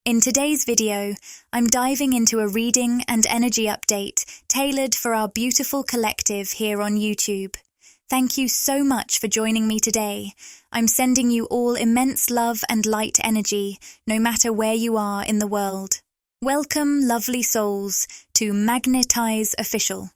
In today's video, I'm diving into a reading and energy update tailored for our beautiful collective here on YouTube. Thank you so much for joining me today. I'm sending you all immense love and light energy, no matter where you are in the world. Welcome, lovely souls, to Magnetize Official.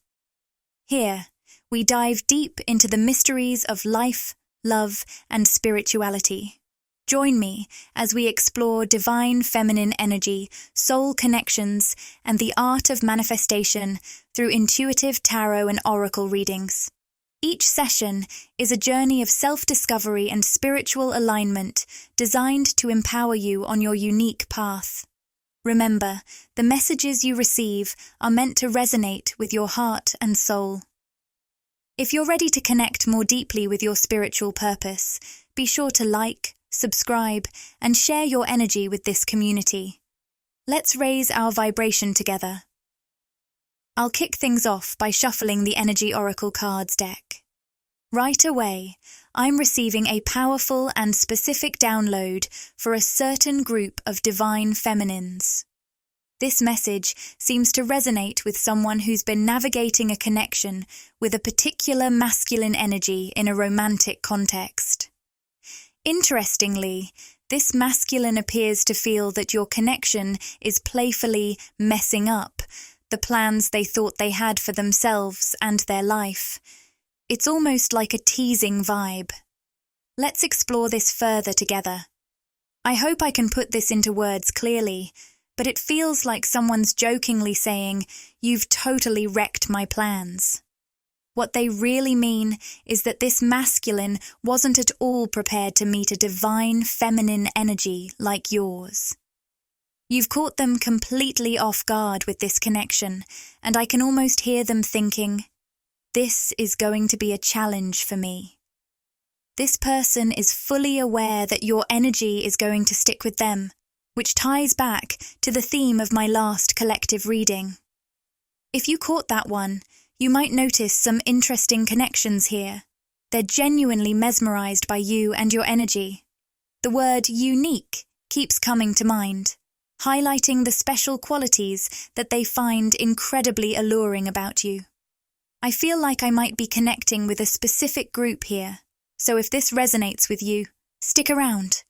Here, we dive deep into the mysteries of life, love, and spirituality. Join me as we explore divine feminine energy, soul connections, and the art of manifestation through intuitive tarot and oracle readings. Each session is a journey of self-discovery and spiritual alignment designed to empower you on your unique path. Remember, the messages you receive are meant to resonate with your heart and soul. If you're ready to connect more deeply with your spiritual purpose, be sure to like, subscribe, and share your energy with this community. Let's raise our vibration together. I'll kick things off by shuffling the Energy Oracle cards deck. Right away, I'm receiving a powerful and specific download for a certain group of divine feminines. This message seems to resonate with someone who's been navigating a connection with a particular masculine energy in a romantic context. Interestingly, this masculine appears to feel that your connection is playfully messing up the plans they thought they had for themselves and their life. It's almost like a teasing vibe. Let's explore this further together. I hope I can put this into words clearly, but it feels like someone's jokingly saying, "You've totally wrecked my plans." What they really mean is that this masculine wasn't at all prepared to meet a divine feminine energy like yours. You've caught them completely off guard with this connection, and I can almost hear them thinking, "This is going to be a challenge for me." This person is fully aware that your energy is going to stick with them, which ties back to the theme of my last collective reading. If you caught that one, you might notice some interesting connections here. They're genuinely mesmerized by you and your energy. The word unique keeps coming to mind, highlighting the special qualities that they find incredibly alluring about you. I feel like I might be connecting with a specific group here, so if this resonates with you, stick around.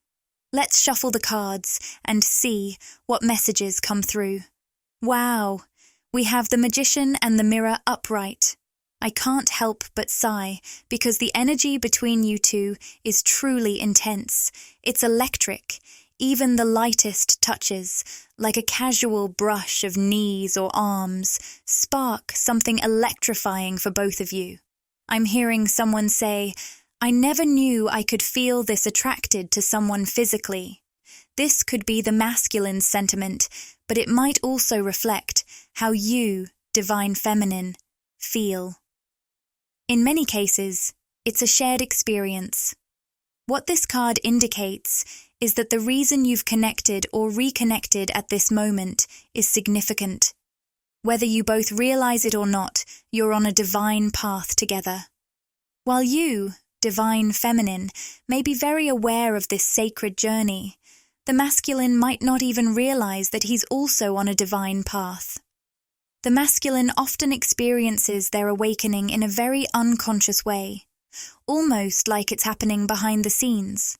Let's shuffle the cards and see what messages come through. Wow! We have the Magician and the Mirror upright. I can't help but sigh because the energy between you two is truly intense. It's electric. Even the lightest touches, like a casual brush of knees or arms, spark something electrifying for both of you. I'm hearing someone say, "I never knew I could feel this attracted to someone physically." This could be the masculine sentiment, but it might also reflect how you, divine feminine, feel. In many cases, it's a shared experience. What this card indicates is that the reason you've connected or reconnected at this moment is significant. Whether you both realize it or not, you're on a divine path together. While you, divine feminine, may be very aware of this sacred journey, the masculine might not even realize that he's also on a divine path. The masculine often experiences their awakening in a very unconscious way, almost like it's happening behind the scenes.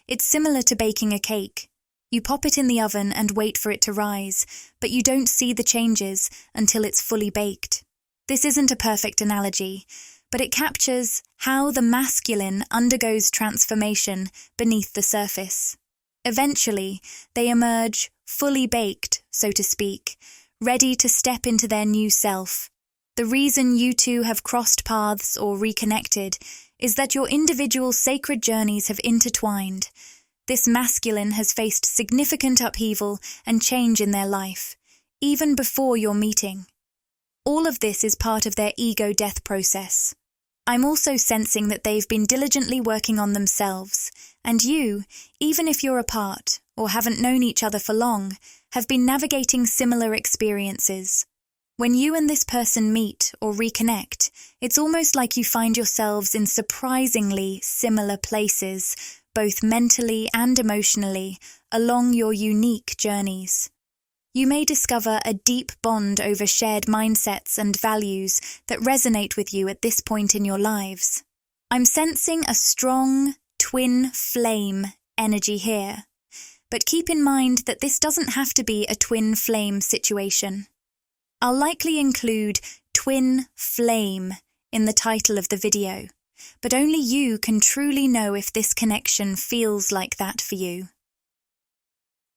It's similar to baking a cake. You pop it in the oven and wait for it to rise, but you don't see the changes until it's fully baked. This isn't a perfect analogy, but it captures how the masculine undergoes transformation beneath the surface. Eventually, they emerge fully baked, so to speak, ready to step into their new self. The reason you two have crossed paths or reconnected is that your individual sacred journeys have intertwined. This masculine has faced significant upheaval and change in their life, even before your meeting. All of this is part of their ego death process. I'm also sensing that they've been diligently working on themselves, and you, even if you're apart or haven't known each other for long, have been navigating similar experiences. When you and this person meet or reconnect, it's almost like you find yourselves in surprisingly similar places, both mentally and emotionally, along your unique journeys. You may discover a deep bond over shared mindsets and values that resonate with you at this point in your lives. I'm sensing a strong twin flame energy here, but keep in mind that this doesn't have to be a twin flame situation. I'll likely include twin flame in the title of the video, but only you can truly know if this connection feels like that for you.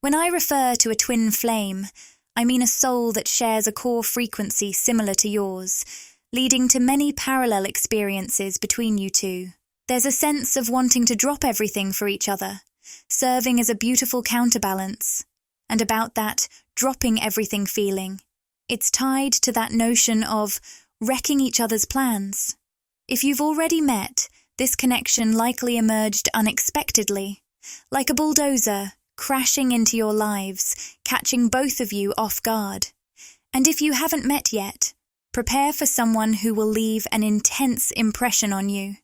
When I refer to a twin flame, I mean a soul that shares a core frequency similar to yours, leading to many parallel experiences between you two. There's a sense of wanting to drop everything for each other, serving as a beautiful counterbalance. And about that dropping everything feeling, it's tied to that notion of wrecking each other's plans. If you've already met, this connection likely emerged unexpectedly, like a bulldozer crashing into your lives, catching both of you off guard. And if you haven't met yet, prepare for someone who will leave an intense impression on you.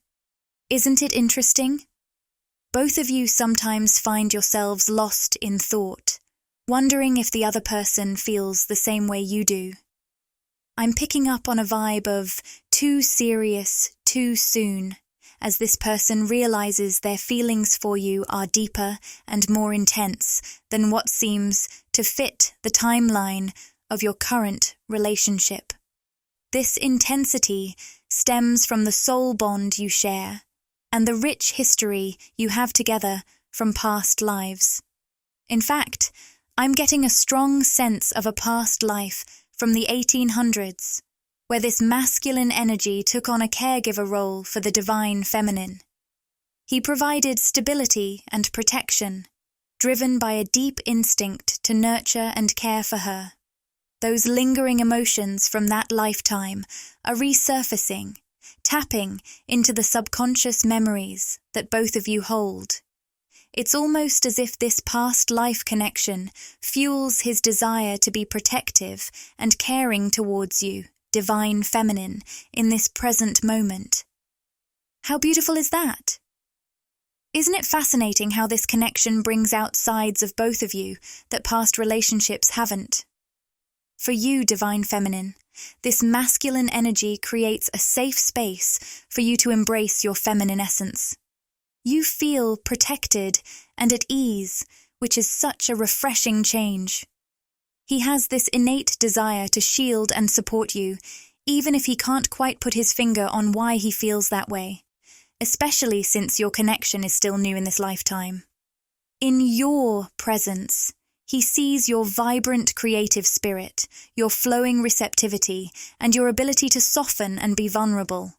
Isn't it interesting? Both of you sometimes find yourselves lost in thought, wondering if the other person feels the same way you do. I'm picking up on a vibe of too serious, too soon, as this person realizes their feelings for you are deeper and more intense than what seems to fit the timeline of your current relationship. This intensity stems from the soul bond you share and the rich history you have together from past lives. In fact, I'm getting a strong sense of a past life from the 1800s, where this masculine energy took on a caregiver role for the divine feminine. He provided stability and protection, driven by a deep instinct to nurture and care for her. Those lingering emotions from that lifetime are resurfacing, tapping into the subconscious memories that both of you hold. It's almost as if this past life connection fuels his desire to be protective and caring towards you, divine feminine, in this present moment. How beautiful is that? Isn't it fascinating how this connection brings out sides of both of you that past relationships haven't? For you, divine feminine, this masculine energy creates a safe space for you to embrace your feminine essence. You feel protected and at ease, which is such a refreshing change. He has this innate desire to shield and support you, even if he can't quite put his finger on why he feels that way, especially since your connection is still new in this lifetime. In your presence, he sees your vibrant creative spirit, your flowing receptivity, and your ability to soften and be vulnerable.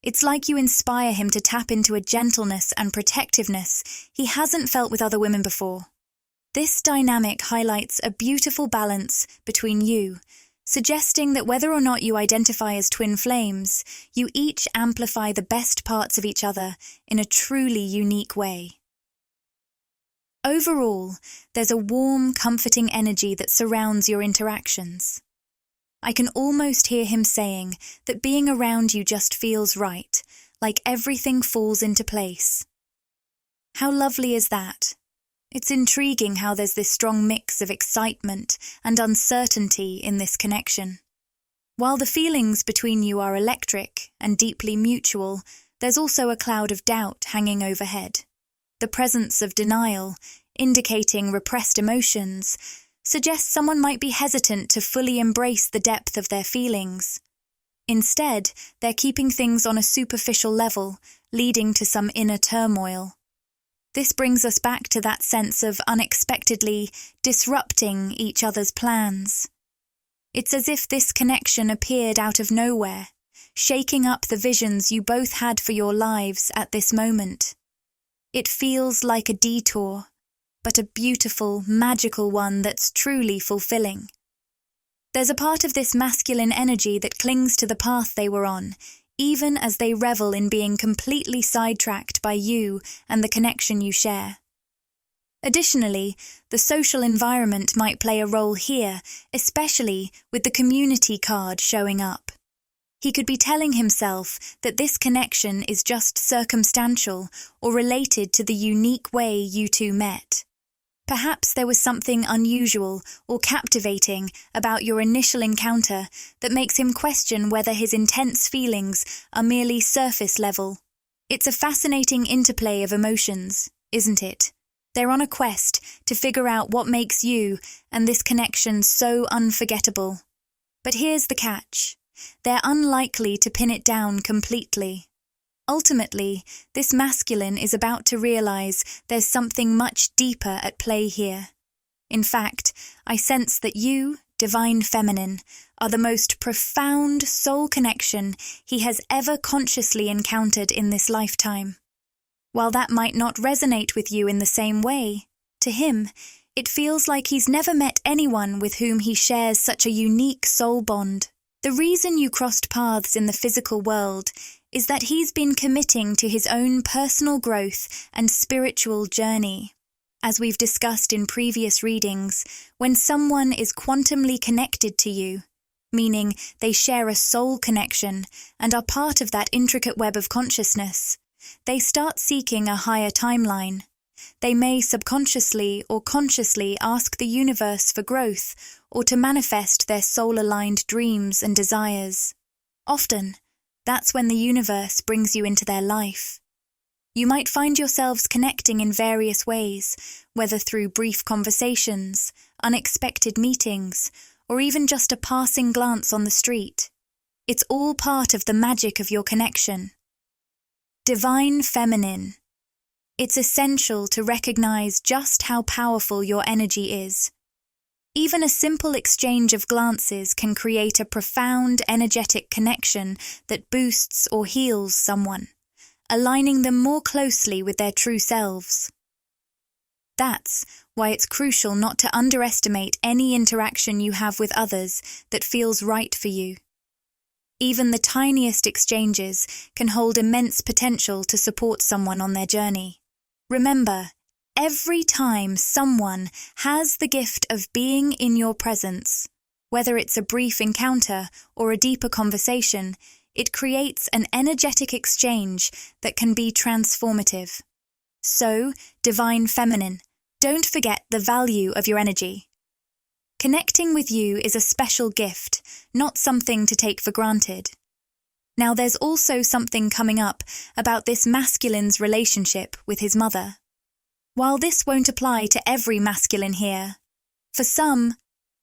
It's like you inspire him to tap into a gentleness and protectiveness he hasn't felt with other women before. This dynamic highlights a beautiful balance between you, suggesting that whether or not you identify as twin flames, you each amplify the best parts of each other in a truly unique way. Overall, there's a warm, comforting energy that surrounds your interactions. I can almost hear him saying that being around you just feels right, like everything falls into place. How lovely is that? It's intriguing how there's this strong mix of excitement and uncertainty in this connection. While the feelings between you are electric and deeply mutual, there's also a cloud of doubt hanging overhead. The presence of denial, indicating repressed emotions, suggests someone might be hesitant to fully embrace the depth of their feelings. Instead, they're keeping things on a superficial level, leading to some inner turmoil. This brings us back to that sense of unexpectedly disrupting each other's plans. It's as if this connection appeared out of nowhere, shaking up the visions you both had for your lives at this moment. It feels like a detour, but a beautiful, magical one that's truly fulfilling. There's a part of this masculine energy that clings to the path they were on, even as they revel in being completely sidetracked by you and the connection you share. Additionally, the social environment might play a role here, especially with the community card showing up. He could be telling himself that this connection is just circumstantial or related to the unique way you two met. Perhaps there was something unusual or captivating about your initial encounter that makes him question whether his intense feelings are merely surface level. It's a fascinating interplay of emotions, isn't it? They're on a quest to figure out what makes you and this connection so unforgettable. But here's the catch. They're unlikely to pin it down completely. Ultimately, this masculine is about to realize there's something much deeper at play here. In fact, I sense that you, divine feminine, are the most profound soul connection he has ever consciously encountered in this lifetime. While that might not resonate with you in the same way, to him, it feels like he's never met anyone with whom he shares such a unique soul bond. The reason you crossed paths in the physical world is that he's been committing to his own personal growth and spiritual journey. As we've discussed in previous readings, when someone is quantumly connected to you, meaning they share a soul connection and are part of that intricate web of consciousness, they start seeking a higher timeline. They may subconsciously or consciously ask the universe for growth or to manifest their soul-aligned dreams and desires. Often, that's when the universe brings you into their life. You might find yourselves connecting in various ways, whether through brief conversations, unexpected meetings, or even just a passing glance on the street. It's all part of the magic of your connection. Divine feminine. It's essential to recognize just how powerful your energy is. Even a simple exchange of glances can create a profound energetic connection that boosts or heals someone, aligning them more closely with their true selves. That's why it's crucial not to underestimate any interaction you have with others that feels right for you. Even the tiniest exchanges can hold immense potential to support someone on their journey. Remember, every time someone has the gift of being in your presence, whether it's a brief encounter or a deeper conversation, it creates an energetic exchange that can be transformative. So, divine feminine, don't forget the value of your energy. Connecting with you is a special gift, not something to take for granted. Now there's also something coming up about this masculine's relationship with his mother. While this won't apply to every masculine here, for some,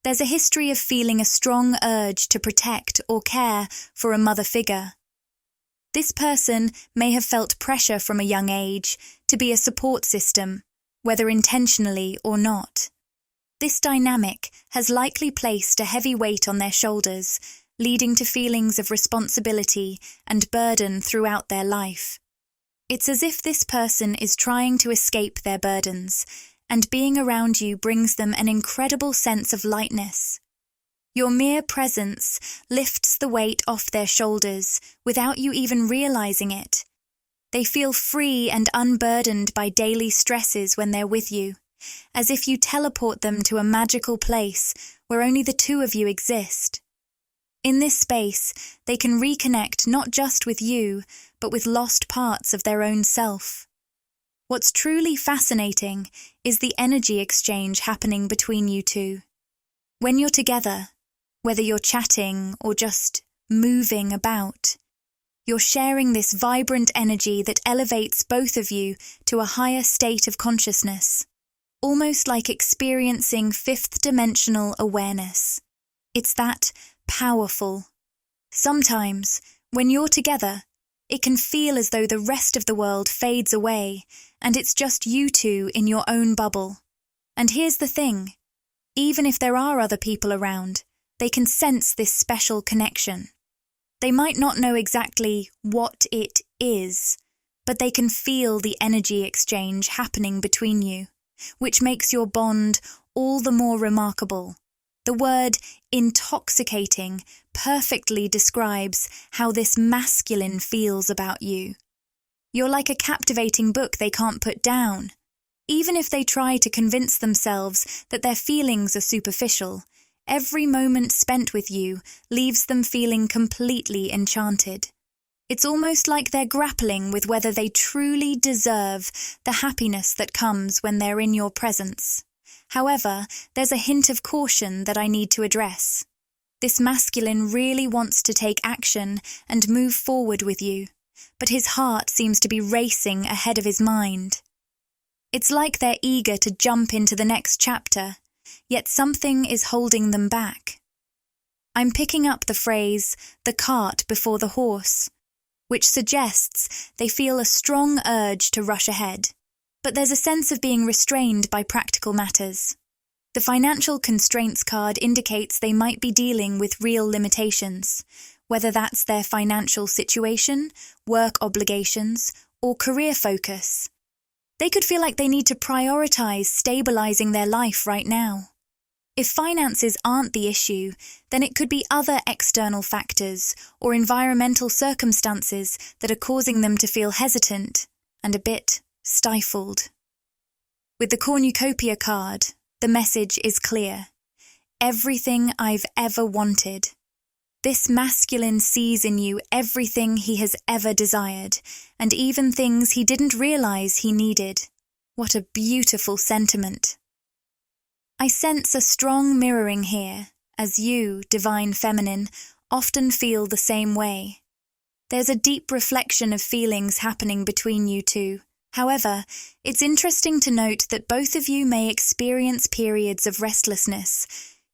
there's a history of feeling a strong urge to protect or care for a mother figure. This person may have felt pressure from a young age to be a support system, whether intentionally or not. This dynamic has likely placed a heavy weight on their shoulders, leading to feelings of responsibility and burden throughout their life. It's as if this person is trying to escape their burdens, and being around you brings them an incredible sense of lightness. Your mere presence lifts the weight off their shoulders without you even realizing it. They feel free and unburdened by daily stresses when they're with you, as if you teleport them to a magical place where only the two of you exist. In this space, they can reconnect not just with you, but with lost parts of their own self. What's truly fascinating is the energy exchange happening between you two. When you're together, whether you're chatting or just moving about, you're sharing this vibrant energy that elevates both of you to a higher state of consciousness, almost like experiencing fifth-dimensional awareness. It's that powerful. Sometimes, when you're together, it can feel as though the rest of the world fades away, and it's just you two in your own bubble. And here's the thing, even if there are other people around, they can sense this special connection. They might not know exactly what it is, but they can feel the energy exchange happening between you, which makes your bond all the more remarkable. The word intoxicating perfectly describes how this masculine feels about you. You're like a captivating book they can't put down. Even if they try to convince themselves that their feelings are superficial, Every moment spent with you leaves them feeling completely enchanted. It's almost like they're grappling with whether they truly deserve the happiness that comes when they're in your presence. However, there's a hint of caution that I need to address. This masculine really wants to take action and move forward with you, but his heart seems to be racing ahead of his mind. It's like they're eager to jump into the next chapter, yet something is holding them back. I'm picking up the phrase, "the cart before the horse," which suggests they feel a strong urge to rush ahead, but there's a sense of being restrained by practical matters. The financial constraints card indicates they might be dealing with real limitations, whether that's their financial situation, work obligations, or career focus. They could feel like they need to prioritize stabilizing their life right now. If finances aren't the issue, then it could be other external factors or environmental circumstances that are causing them to feel hesitant and a bit stifled. With the cornucopia card, the message is clear. Everything I've ever wanted. This masculine sees in you everything he has ever desired, and even things he didn't realize he needed. What a beautiful sentiment. I sense a strong mirroring here, as you, divine feminine, often feel the same way. There's a deep reflection of feelings happening between you two. However, it's interesting to note that both of you may experience periods of restlessness.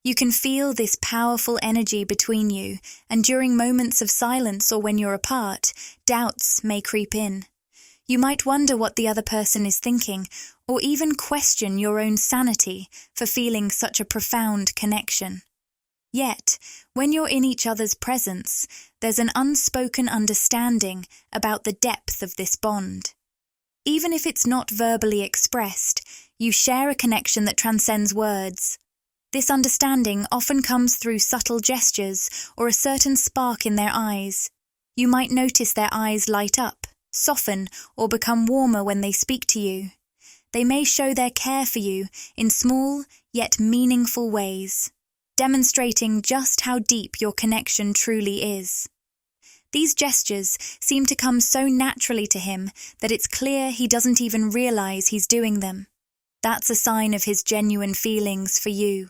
You can feel this powerful energy between you, and during moments of silence or when you're apart, doubts may creep in. You might wonder what the other person is thinking, or even question your own sanity for feeling such a profound connection. Yet, when you're in each other's presence, there's an unspoken understanding about the depth of this bond. Even if it's not verbally expressed, you share a connection that transcends words. This understanding often comes through subtle gestures or a certain spark in their eyes. You might notice their eyes light up, soften, or become warmer when they speak to you. They may show their care for you in small yet meaningful ways, demonstrating just how deep your connection truly is. These gestures seem to come so naturally to him that it's clear he doesn't even realize he's doing them. That's a sign of his genuine feelings for you.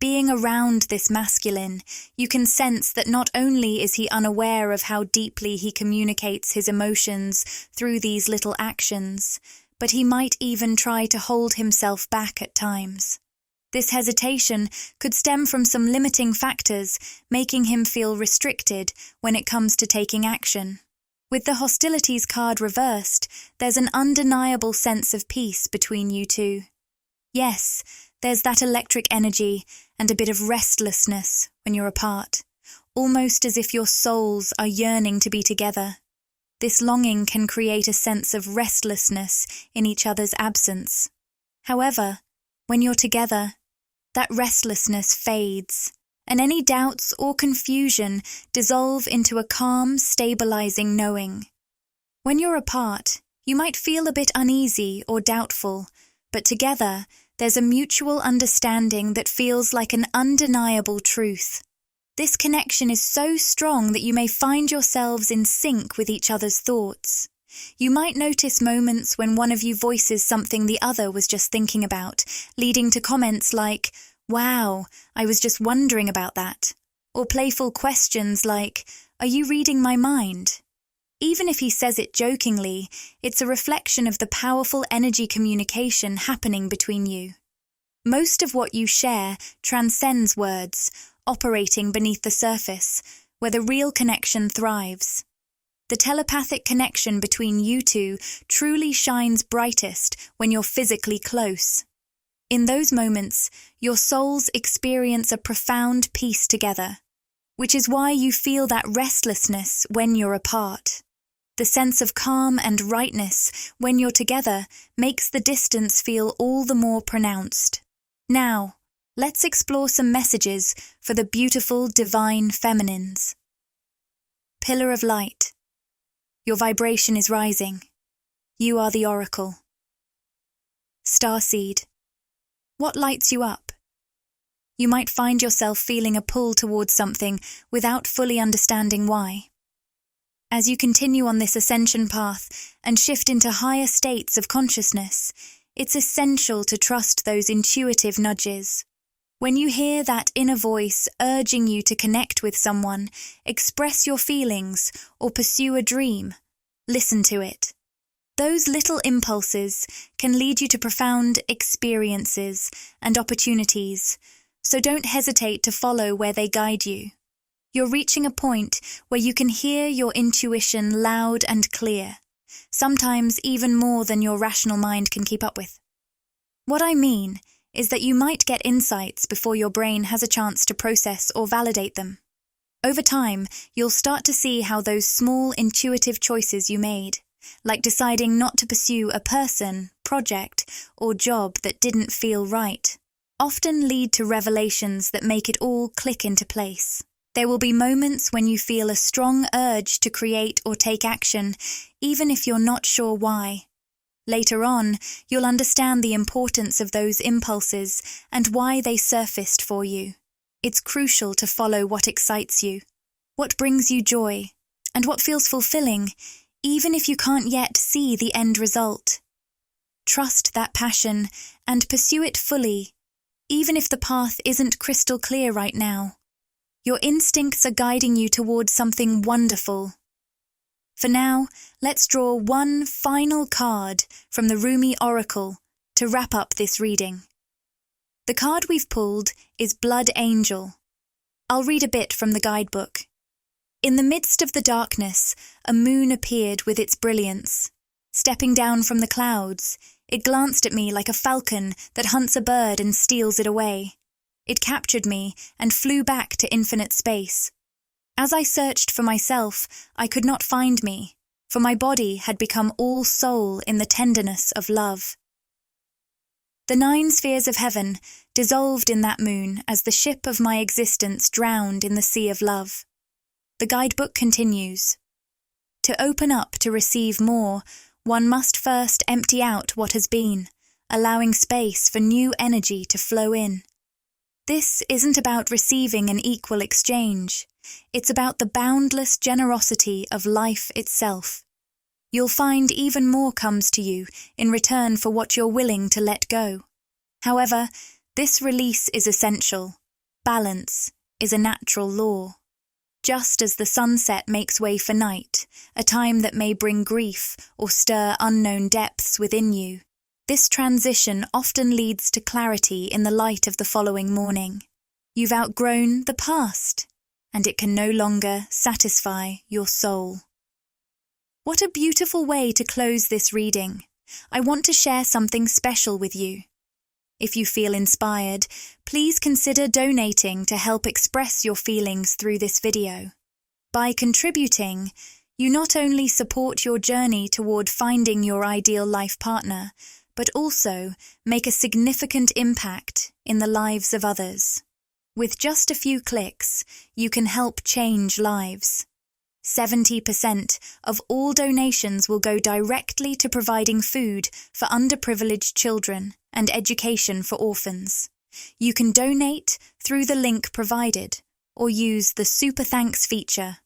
Being around this masculine, you can sense that not only is he unaware of how deeply he communicates his emotions through these little actions, but he might even try to hold himself back at times. This hesitation could stem from some limiting factors, making him feel restricted when it comes to taking action. With the hostilities card reversed, there's an undeniable sense of peace between you two. Yes, there's that electric energy and a bit of restlessness when you're apart, almost as if your souls are yearning to be together. This longing can create a sense of restlessness in each other's absence. However, when you're together, that restlessness fades, and any doubts or confusion dissolve into a calm, stabilizing knowing. When you're apart, you might feel a bit uneasy or doubtful, but together, there's a mutual understanding that feels like an undeniable truth. This connection is so strong that you may find yourselves in sync with each other's thoughts. You might notice moments when one of you voices something the other was just thinking about, leading to comments like, "Wow, I was just wondering about that," or playful questions like, "Are you reading my mind?" Even if he says it jokingly, it's a reflection of the powerful energy communication happening between you. Most of what you share transcends words, operating beneath the surface, where the real connection thrives. The telepathic connection between you two truly shines brightest when you're physically close. In those moments, your souls experience a profound peace together, which is why you feel that restlessness when you're apart. The sense of calm and rightness when you're together makes the distance feel all the more pronounced. Now, let's explore some messages for the beautiful divine feminines. Pillar of light. Your vibration is rising. You are the oracle. Starseed. What lights you up? You might find yourself feeling a pull towards something without fully understanding why. As you continue on this ascension path and shift into higher states of consciousness, it's essential to trust those intuitive nudges. When you hear that inner voice urging you to connect with someone, express your feelings, or pursue a dream, listen to it. Those little impulses can lead you to profound experiences and opportunities, so don't hesitate to follow where they guide you. You're reaching a point where you can hear your intuition loud and clear, sometimes even more than your rational mind can keep up with. What I mean is that you might get insights before your brain has a chance to process or validate them. Over time, you'll start to see how those small intuitive choices you made, like deciding not to pursue a person, project, or job that didn't feel right, often lead to revelations that make it all click into place. There will be moments when you feel a strong urge to create or take action, even if you're not sure why. Later on, you'll understand the importance of those impulses and why they surfaced for you. It's crucial to follow what excites you, what brings you joy, and what feels fulfilling, even if you can't yet see the end result. Trust that passion and pursue it fully, even if the path isn't crystal clear right now. Your instincts are guiding you towards something wonderful. For now, let's draw one final card from the Rumi Oracle to wrap up this reading. The card we've pulled is Blood Angel. I'll read a bit from the guidebook. In the midst of the darkness, a moon appeared with its brilliance. Stepping down from the clouds, it glanced at me like a falcon that hunts a bird and steals it away. It captured me and flew back to infinite space. As I searched for myself, I could not find me, for my body had become all soul in the tenderness of love. The 9 spheres of heaven dissolved in that moon as the ship of my existence drowned in the sea of love. The guidebook continues. To open up to receive more, one must first empty out what has been, allowing space for new energy to flow in. This isn't about receiving an equal exchange. It's about the boundless generosity of life itself. You'll find even more comes to you in return for what you're willing to let go. However, this release is essential. Balance is a natural law. Just as the sunset makes way for night, a time that may bring grief or stir unknown depths within you, this transition often leads to clarity in the light of the following morning. You've outgrown the past, and it can no longer satisfy your soul. What a beautiful way to close this reading. I want to share something special with you. If you feel inspired, please consider donating to help express your feelings through this video. By contributing, you not only support your journey toward finding your ideal life partner, but also make a significant impact in the lives of others. With just a few clicks, you can help change lives. 70% of all donations will go directly to providing food for underprivileged children and education for orphans. You can donate through the link provided or use the Super Thanks feature.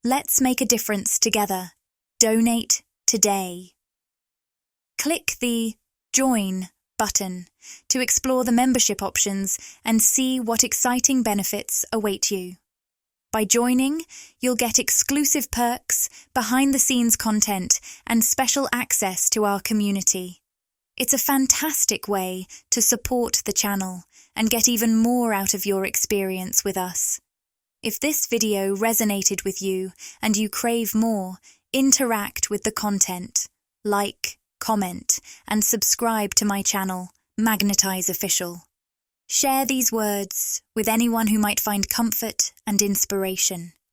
Let's make a difference together. Donate today. Click the Join button to explore the membership options and see what exciting benefits await you. By joining, you'll get exclusive perks, behind-the-scenes content, and special access to our community. It's a fantastic way to support the channel and get even more out of your experience with us. If this video resonated with you and you crave more, interact with the content, like, comment, and subscribe to my channel, Magnetize Official. Share these words with anyone who might find comfort and inspiration.